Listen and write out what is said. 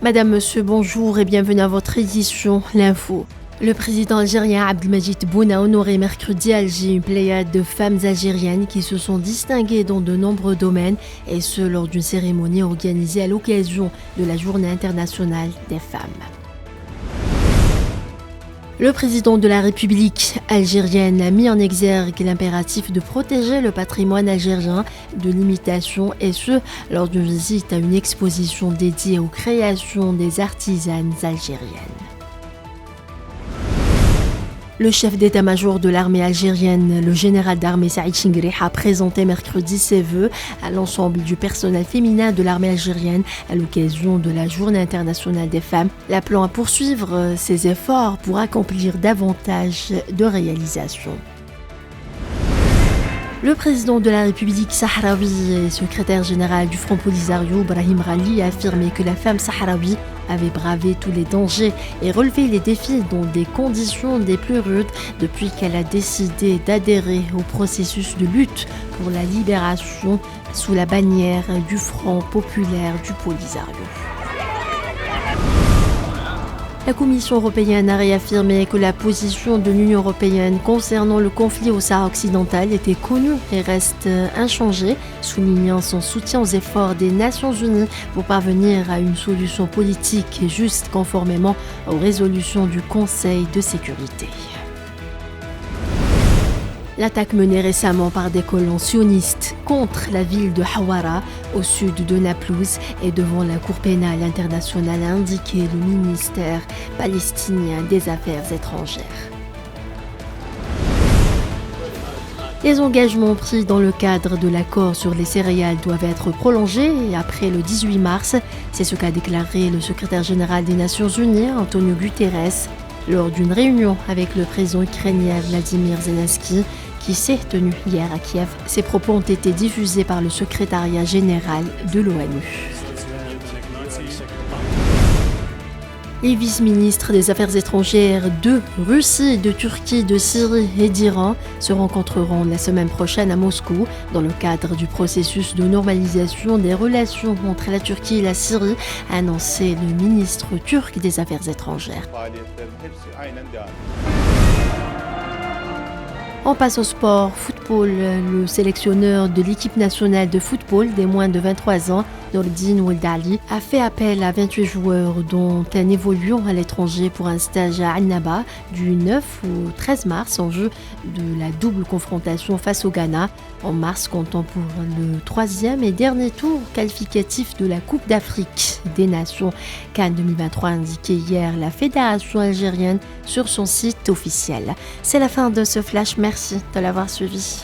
Madame, Monsieur, bonjour et bienvenue à votre édition L'Info. Le président algérien Abdelmadjid Tebboune a honoré mercredi à Alger une pléiade de femmes algériennes qui se sont distinguées dans de nombreux domaines, et ce lors d'une cérémonie organisée à l'occasion de la Journée internationale des femmes. Le président de la République algérienne a mis en exergue l'impératif de protéger le patrimoine algérien de l'imitation, et ce lors d'une visite à une exposition dédiée aux créations des artisanes algériennes. Le chef d'état-major de l'armée algérienne, le général d'armée Saïd Chingrih, a présenté mercredi ses vœux à l'ensemble du personnel féminin de l'armée algérienne à l'occasion de la Journée internationale des femmes, l'appelant à poursuivre ses efforts pour accomplir davantage de réalisations. Le président de la République sahraoui et secrétaire général du Front Polisario, Brahim Ghali, a affirmé que la femme sahraoui avait bravé tous les dangers et relevé les défis dans des conditions des plus rudes depuis qu'elle a décidé d'adhérer au processus de lutte pour la libération sous la bannière du Front populaire du Polisario. La Commission européenne a réaffirmé que la position de l'Union européenne concernant le conflit au Sahara occidental était connue et reste inchangée, soulignant son soutien aux efforts des Nations Unies pour parvenir à une solution politique et juste conformément aux résolutions du Conseil de sécurité. L'attaque menée récemment par des colons sionistes contre la ville de Hawara, au sud de Naplouse, et devant la Cour pénale internationale, a indiqué le ministère palestinien des Affaires étrangères. Les engagements pris dans le cadre de l'accord sur les céréales doivent être prolongés après le 18 mars. C'est ce qu'a déclaré le secrétaire général des Nations Unies, Antonio Guterres, lors d'une réunion avec le président ukrainien Vladimir Zelensky qui s'est tenue hier à Kiev. Ces propos ont été diffusés par le secrétariat général de l'ONU. Les vice-ministres des Affaires étrangères de Russie, de Turquie, de Syrie et d'Iran se rencontreront la semaine prochaine à Moscou dans le cadre du processus de normalisation des relations entre la Turquie et la Syrie, a annoncé le ministre turc des Affaires étrangères. On passe au sport football. Le sélectionneur de l'équipe nationale de football des moins de 23 ans, Nourdine Oueldali, a fait appel à 28 joueurs dont un évoluant à l'étranger pour un stage à Annaba du 9 au 13 mars en vue de la double confrontation face au Ghana en mars, comptant pour le troisième et dernier tour qualificatif de la Coupe d'Afrique des Nations CAN 2023, a indiqué hier la fédération algérienne sur son site officiel. C'est la fin de ce flash, merci de l'avoir suivi.